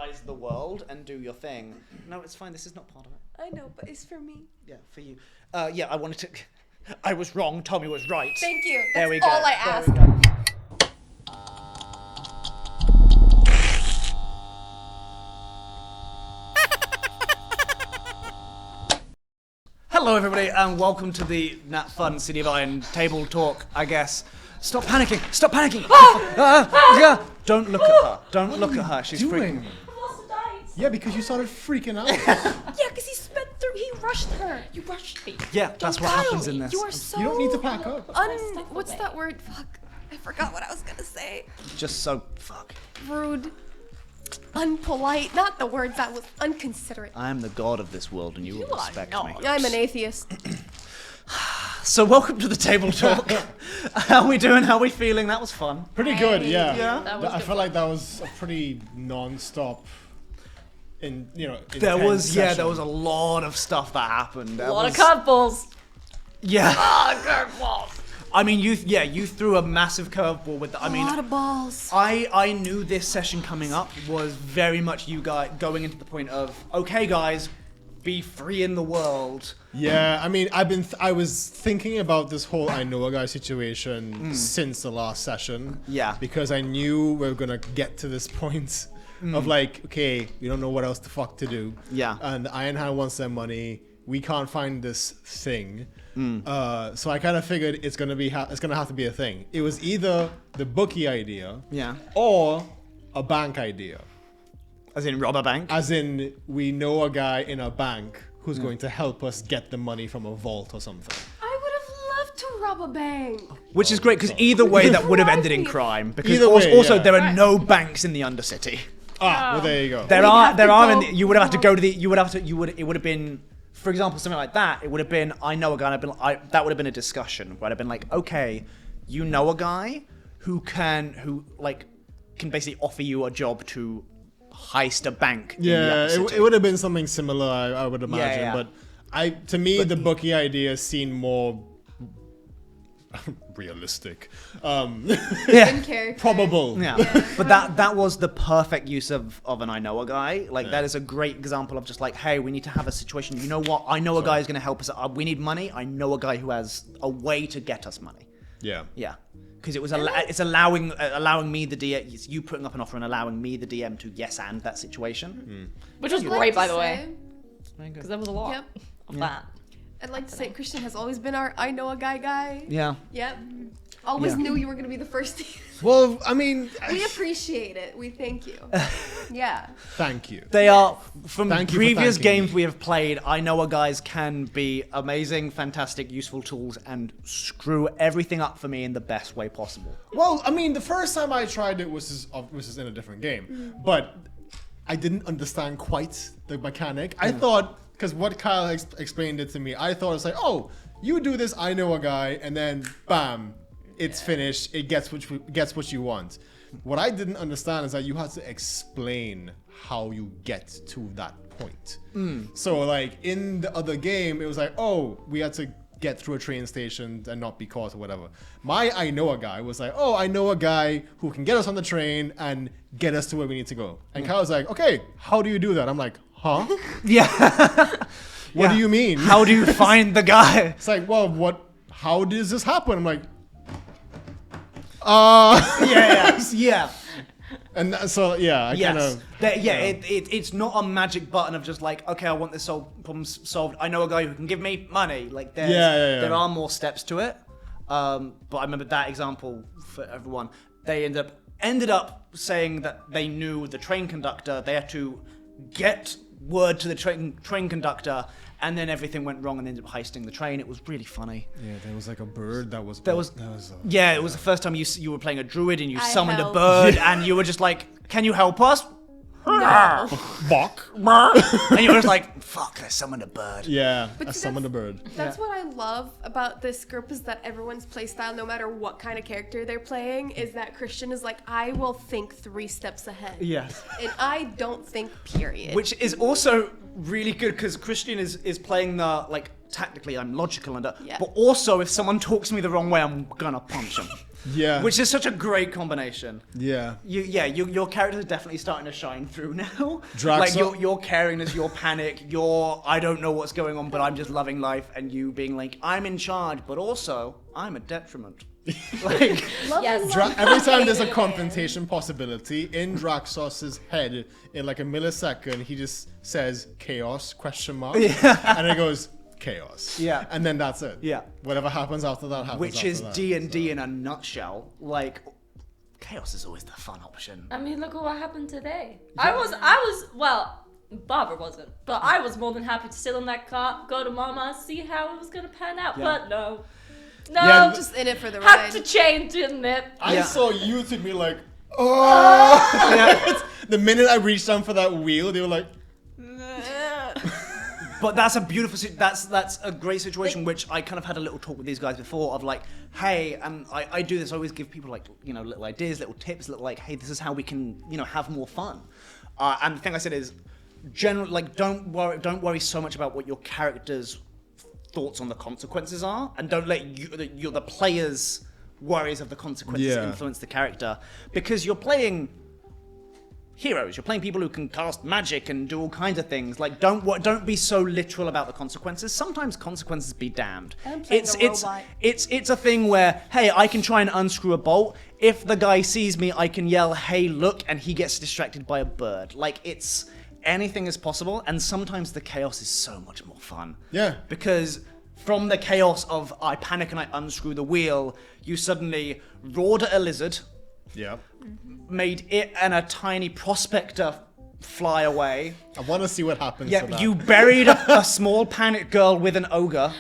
terrorize the world and do your thing. No, it's fine. This is not part of it. I know, but it's for me. Yeah, for you. Yeah, I wanted to... I was wrong. Tommy was right. Thank you. That's There we go. all I There asked. we go. Hello, everybody, and welcome to the Nat Fun City of Iron table talk, I guess. Stop panicking! Stop panicking! Yeah. Don't look at her. Don't look at her. She's freaking. I've lost the dice. Yeah, because you started freaking out. Yeah, because he rushed her. You rushed me. Yeah, that's what happens in this. You are so... You don't need to pack up. What's that word? Fuck. I forgot what I was gonna say. Just so fuck. Rude. Unpolite. Not the word that was unconsiderate. I am the god of this world, and you will respect me. I'm an atheist. So welcome to the table talk. How we doing? How we feeling? That was fun. Pretty good, yeah. Yeah. I felt like that was a pretty non-stop. There was a lot of stuff that happened. A lot of curveballs. Yeah. Curveballs. I mean, you threw a massive curveball with. A lot of balls. I knew this session coming up was very much you guys going into the point of, okay, guys, be free in the world. Yeah, I mean, I was thinking about this whole I know a guy situation since the last session. Yeah. Because I knew we were gonna get to this point of like, okay, we don't know what else the fuck to do. Yeah. And the Iron Hand wants their money. We can't find this thing. So I kind of figured it's gonna have to be a thing. It was either the bookie idea, Yeah. or a bank idea. As in rob a bank. As in, we know a guy in a bank who's going to help us get the money from a vault or something. I would have loved to rob a bank. Which is great because either way that would have ended in crime. Because Either way, also yeah. there are no banks in the Undercity. Well, there you go. There have to are. go- You would have to go to the. It would have been, for example, something like that. It would have been. I know a guy. That would have been a discussion where I'd have been like, okay, you know a guy who can basically offer you a job to heist a bank. in the Yeah, Undercity. it would have been something similar, I would imagine. yeah. But to me, the bookie idea seemed more realistic, In character. probable. Yeah, but that was the perfect use of an I know a guy. Like that is a great example of just like, hey, we need to have a situation. You know what? I know a guy who's going to help us. We need money. I know a guy who has a way to get us money. Yeah. Yeah, because it's allowing me the DM. It's you putting up an offer and allowing me the DM to yes and that situation. Which was I'd like great, to by the say- way. Because there was a lot Yep. of that. I'd like to say Christian has always been our I know a guy. Yeah. Yep. Always Yeah. knew you were gonna be the first. Well, I mean, We appreciate it. We thank you. Yeah. thank you. They are from Thank you for previous thanking games me. we have played. I know a guys can be amazing, fantastic, useful tools and screw everything up for me in the best way possible. Well, I mean, the first time I tried it was in a different game, but I didn't understand quite the mechanic. I thought, because what Kyle explained it to me, I thought it's like, oh, you do this, I know a guy, and then bam, it's finished. It gets what you want. What I didn't understand is that you had to explain how you get to that point. So like in the other game, it was like, oh, we had to get through a train station and not be caught or whatever. My I know a guy was like, oh, I know a guy who can get us on the train and get us to where we need to go. And Kyle was like, okay, how do you do that? I'm like, huh? Yeah. What do you mean? How do you find the guy? It's like, well, how does this happen? I'm like, Yeah. and so yeah, I kind Yes. of It's not a magic button of just like, okay, I want this problem solved. I know a guy who can give me money. Like, there are more steps to it. But I remember that example for everyone. They ended up saying that they knew the train conductor. They had to get word to the train conductor, and then everything went wrong and they ended up heisting the train. It was really funny. yeah. There was like a bird that was. Yeah, it was the first time you were playing a druid and you I summoned a helped. bird and you were just like, can you help us? No. Bok. And you were just like, fuck, I summoned a bird. Yeah, But I see, summoned a bird. That's what I love about this group is that everyone's playstyle, no matter what kind of character they're playing, is that Christian is like, I will think 3 steps ahead. Yes. And I don't think, period. Which is also really good because Christian is playing the, like, tactically I'm logical and Yeah. but also if someone talks to me the wrong way, I'm gonna punch him. Yeah. Which is such a great combination. Yeah. Your character is definitely starting to shine through now. Drax- Like your caringness, your panic, your I don't know what's going on, but I'm just loving life, and you being like, I'm in charge, but also I'm a detriment. Like, Yes. Every time there's a confrontation possibility in Draxos's head, in like a millisecond, he just says chaos ? And it goes chaos. Yeah. And then that's it. Yeah. Whatever happens after that happens. which after is that, D&D in a nutshell. Like, chaos is always the fun option. I mean, look at what happened today. I was well, Barbara wasn't, but I was more than happy to sit on that car, go to Mama, see how it was gonna pan out. Yeah. But no, Yeah, Just in it for the had ride. to change, didn't it? I Yeah. saw you to be like, oh. The minute I reached down for that wheel, they were like, But that's a beautiful. That's a great situation, which I kind of had a little talk with these guys before of like, hey, and I do this. I always give people like little ideas, little tips, little like, hey, this is how we can have more fun. And the thing I said is, generally, like, don't worry so much about what your character's thoughts on the consequences are, and don't let the player's worries of the consequences influence the character, because you're playing heroes. You're playing people who can cast magic and do all kinds of things. Like, don't be so literal about the consequences. Sometimes consequences be damned. I'm playing a robot. It's a thing where, hey, I can try and unscrew a bolt. If the guy sees me, I can yell, hey, look, and he gets distracted by a bird. Like, it's anything is possible, and sometimes the chaos is so much more fun. Yeah. Because from the chaos of I panic and I unscrew the wheel, you suddenly roared at a lizard, yeah. made it and a tiny prospector fly away. I want to see what happens. Yeah, to that. you buried a small panicked girl with an ogre,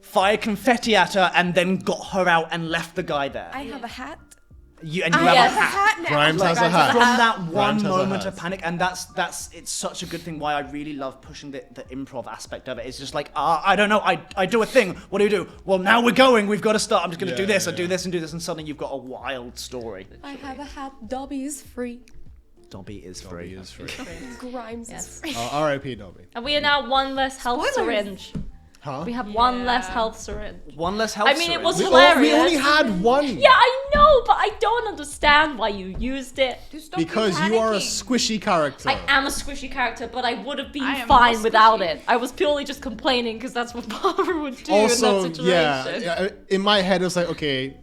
fired confetti at her, and then got her out and left the guy there. I have a hat. You I have have a a hat. hat now. Grimes has a hat. From that one Grimes has a moment hat. of panic, and that's it's such a good thing. Why I really love pushing the improv aspect of it. It's just like, I don't know, I do a thing. What do? Well, now we're going. We've got to start. I'm just going to do this. I do this and do this, and suddenly you've got a wild story. I have a hat. Dobby is free. Dobby is free. He is free. Grimes Yes. is free. R.I.P. Dobby. And we are now one less health Spoilers. syringe. Huh? We have one less health syringe. One less health. I mean, it was We hilarious. only had one. Yeah, I know, but I don't understand why you used it. Because you are a squishy character. I am a squishy character, but I would have been I am fine not without squishy. it. I was purely just complaining because that's what Barbara would do Also, in that situation. yeah, in my head it was like, okay,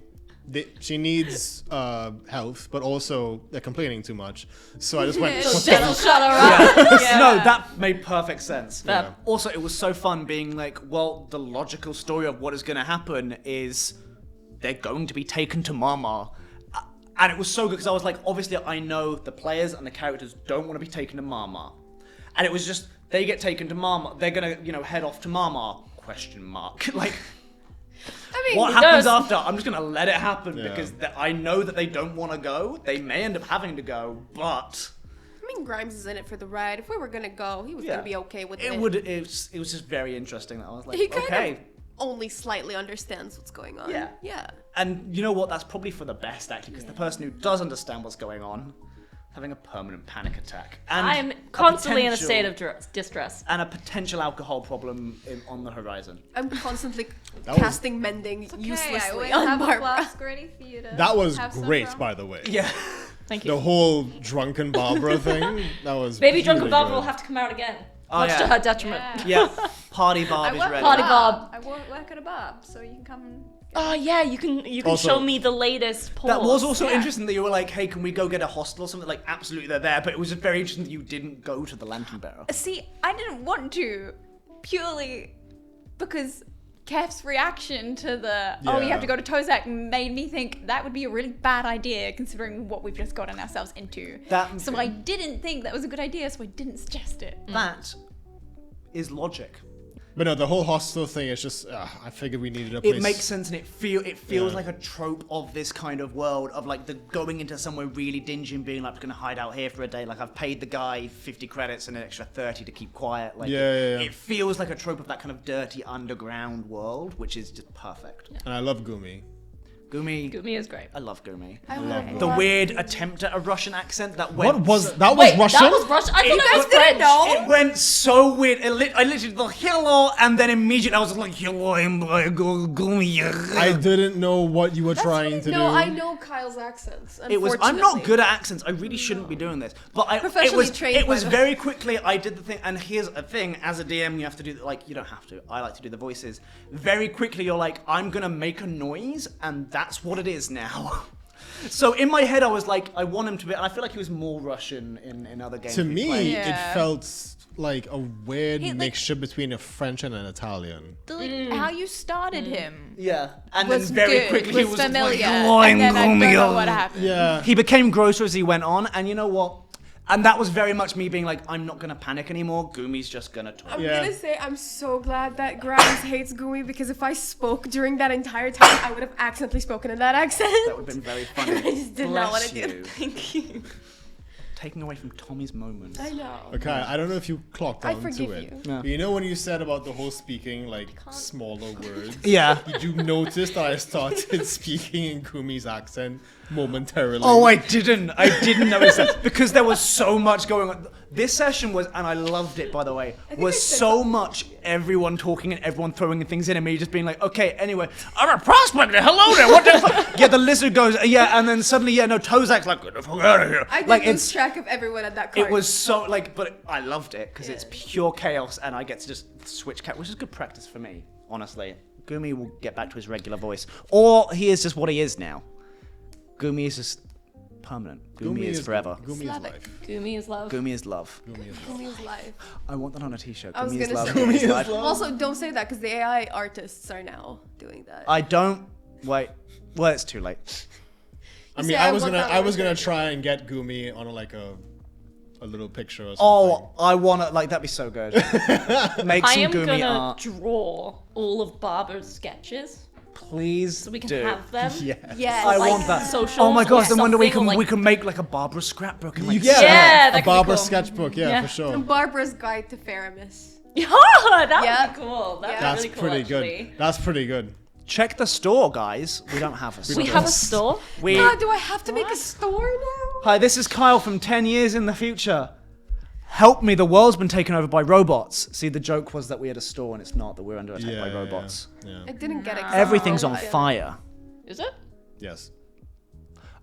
she needs health, but also they're complaining too much. So I just went. So just shut her up. No, that made perfect sense. Yeah. Also, it was so fun being like, well, the logical story of what is going to happen is they're going to be taken to Mama. And it was so good because I was like, obviously, I know the players and the characters don't want to be taken to Mama. And it was just, they get taken to Mama. They're going to, head off to Mama, ? Like, I mean, what happens after? I'm just going to let it happen Yeah. because I know that they don't want to go. They may end up having to go, but I mean, Grimes is in it for the ride. If we were gonna go, he was Yeah. gonna be okay with it. it was just very interesting that I was like, He kind okay. of only slightly understands what's going on. Yeah. Yeah. And you know what? That's probably for the best, actually, because the person who does understand what's going on, having a permanent panic attack. And I'm constantly in a potential- state of distress. And a potential alcohol problem on the horizon. I'm constantly That was- casting mending Okay, I uselessly always on have a Barbara. flask ready for you to That was have some great, from. by the way. Yeah. Thank The you. whole drunken Barbara thing. That was. Baby Drunken really Barbara good. will have to come out again. Oh, much yeah. to her detriment. Yeah. Yeah. Party I Barb is work ready. Party at a Bob. bar. I work at a bar, so you can come and. Oh yeah, you can Also- show me the latest polls. That was also Yeah. interesting that you were like, hey, can we go get a hostel or something? Like, absolutely, they're there. But it was just very interesting that you didn't go to the Lantern Bearer. See, I didn't want to, purely because Kef's reaction to the you Yeah. have to go to Tozak made me think that would be a really bad idea considering what we've just gotten ourselves into. So I didn't think that was a good idea, so I didn't suggest it. That is logic. But no, the whole hostel thing is just. I figured we needed a place. It makes sense, and it feels Yeah. like a trope of this kind of world of like the going into somewhere really dingy and being like, I'm gonna hide out here for a day. Like I've paid the guy 50 credits and an extra 30 to keep quiet. Like Yeah. it feels like a trope of that kind of dirty underground world, which is just perfect. And I love Gumi. Gumi is great. I love Gumi. I love The weird attempt at a Russian accent that went. What was that? Was Russian? That was Russian. I thought that was French. It went so weird. I literally like hello, and then immediately I was like hello, I'm like Gumi. I didn't know what you were trying to do. No, I know Kyle's accents. It was. I'm not good at accents. I really shouldn't be doing this. But Professionally trained, It was by the way. very quickly. I did the thing, and here's a thing. As a DM, you have to do like you don't have to. I like to do the voices. Very quickly, you're like, I'm gonna make a noise, and that's what it is now. So in my head, I was like, I want him to be, and I feel like he was more Russian in other games. To we me, played. Yeah. it felt like a weird He, like- mixture between a French and an Italian. How you started him Yeah, and was then very good, quickly he was was familiar, like, and then I don't know what happened. Yeah. He became grosser as he went on, and you know what? And that was very much me being like, I'm not gonna panic anymore. Gumi's just gonna talk. I'm Yeah. gonna say I'm so glad that Craggs hates Gumi because if I spoke during that entire time, I would have accidentally spoken in that accent. That would have been very funny. I just did not want Bless to do you. it. Thank you. Taking away from Tommy's moments. I know. Okay, I don't know if you clocked I on forgive to it. you. Yeah. But you know when you said about the whole speaking like smaller words? Yeah. Did you notice that I started speaking in Kumi's accent momentarily? Oh, I didn't notice that because there was so much going on. This session was, and I loved it by the way, was I said so much everyone talking and everyone throwing things in and me just being like, okay, anyway, I'm a prospector, hello there, what the fuck? Yeah, the lizard goes, yeah, and then suddenly, yeah, no, Tozak's like, get the fuck out of here. I did like, lose track of everyone at that card. it was so, like, but I loved it because it's pure chaos and I get to just switch which is good practice for me, honestly. Gumi will get back to his regular voice. Or he is just what he is now. Gumi is just permanent. Gumi is forever. Gumi is Slavic. life. Gumi is love. Gumi is love. Gumi is life. Gumi's life. I want that on a t-shirt. I was Gumi is gonna love. say- Gumi is life. Also, don't say that because the AI artists are now doing that. I don't. Wait. Well, it's too late. I You mean, say, I was want gonna, that I on was the gonna shirt. try and get Gumi on like a little picture or something. Oh, I want to. Like, that'd be so good. Make I some am Gumi gonna art. draw all of Barbara's sketches Please so we can do. have them. Yeah. Yes. I Like want that. socials Oh my gosh! or Then one day we something, can or we like- can make like a Barbara scrapbook and like Yeah, Yeah, that a could be Barbara cool. sketchbook, yeah, Yeah. for sure. Barbara's Guide to Faramis. Yeah, that Yeah. would be cool. That'd Yeah. be That's really cool, pretty actually. good. That's pretty good. check the store, guys. We don't have a store. We have a store. We- God, do I have to make a store now? Hi, this is Kyle from 10 years in the future. Help me, the world's been taken over by robots. See, the joke was that we had a store and it's not, that we're under attack by robots. Yeah. I didn't get it. Everything's on Oh, fire. Is it? Yes.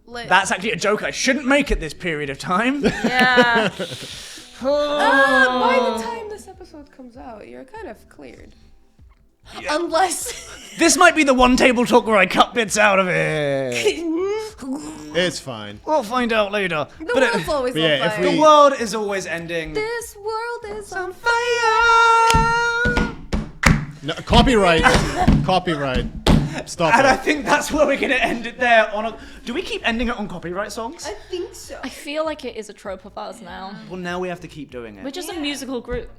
Lit. That's actually a joke I shouldn't make at this period of time. Yeah. By the time this episode comes out, you're kind of cleared. Unless This might be the one table talk where I cut bits out of it. It's fine. We'll find out later. the But world's always but yeah, on if fire. we- the world is always ending. This world is on Fire! No, copyright. Copyright. Stop And I it. think that's where we're going to end it there. Do we keep ending it on copyright songs? I think so. I feel like it is a trope of ours now. Well, now we have to keep doing We're it. just a musical group.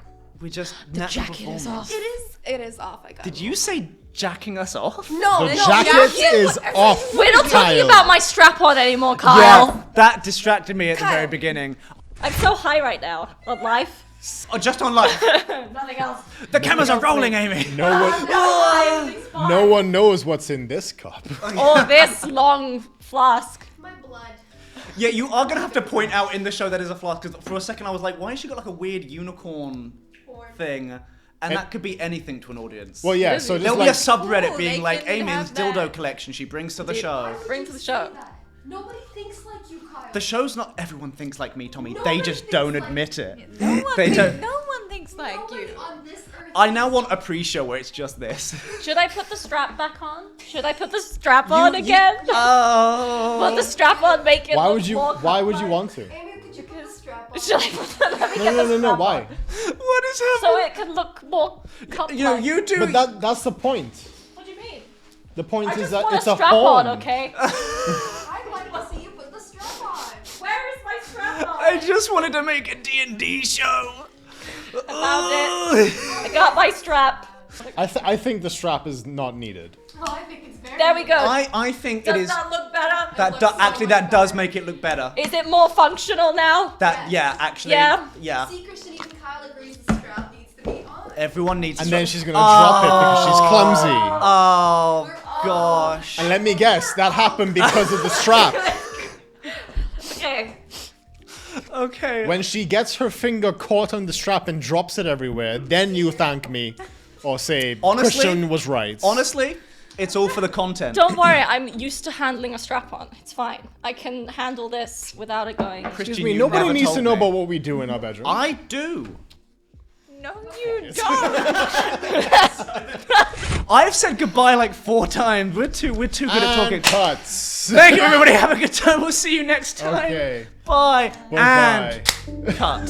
We just The natural jacket is performance. off. It is off. I got Did you say jacking us off? No, The no, jacket is off. We're not talking Kyle. about my strap-on anymore, Kyle. Yeah, that distracted me at the very Kyle. beginning. I'm so high right now on life. Oh, just on live. Nothing else. The cameras are rolling, Amy. No one knows what's in this cup. Or this long flask. My blood. Yeah, you are going to have to point out in the show that is a flask, because for a second I was like, why has she got like a weird unicorn thing? And that could be anything to an audience. Well, yeah. So just There'll be like a subreddit Ooh, being they like can Amy's have that. dildo collection she brings to the show. Bring to the show. Nobody thinks like you, Kyle. The show's not everyone thinks like me, Tommy. Nobody they just thinks don't like admit it. No one, They thinks, don't- no one thinks like Nobody you. on this earth. I now want a pre-show where it's just this. Should I put the strap back on? Should I put the strap on again? Oh. Put the strap on, make it why look would you? more Why would you comfy. want to? Amy, could you put the strap on? Should I put that? Let me No, get no, the no, no. strap Why? on. What is happening? So it can look more comfy. You know, you do. But that's the point. What do you mean? The point I is just that want it's a a strap home. on, okay? I'd like to see you put the strap on. Where is my strap on? I just wanted to make a D&D show. I found it. I got my strap. I think the strap is not needed. Oh, I think it's very. There we go. I think it Does is. that look better? That actually that does make it look better. Is it more functional now? That yeah, actually Yeah. See, Christian, even Kyle agrees the strap needs to be on. Everyone needs. And to then she's gonna drop it because she's clumsy. Oh, We're gosh. And let me guess, that happened because of the strap. Okay. Okay. When she gets her finger caught on the strap and drops it everywhere, then you thank me or say Christian was right. Honestly, it's all for the content. Don't worry, I'm used to handling a strap-on. It's fine. I can handle this without it going. Excuse me, nobody needs to know about what we do in our bedroom. I do. No, you don't. I've said goodbye like 4 times. We're too good at talking. Cuts. Thank you, everybody. Have a good time. We'll see you next time. Okay. Bye. Bye. And cut.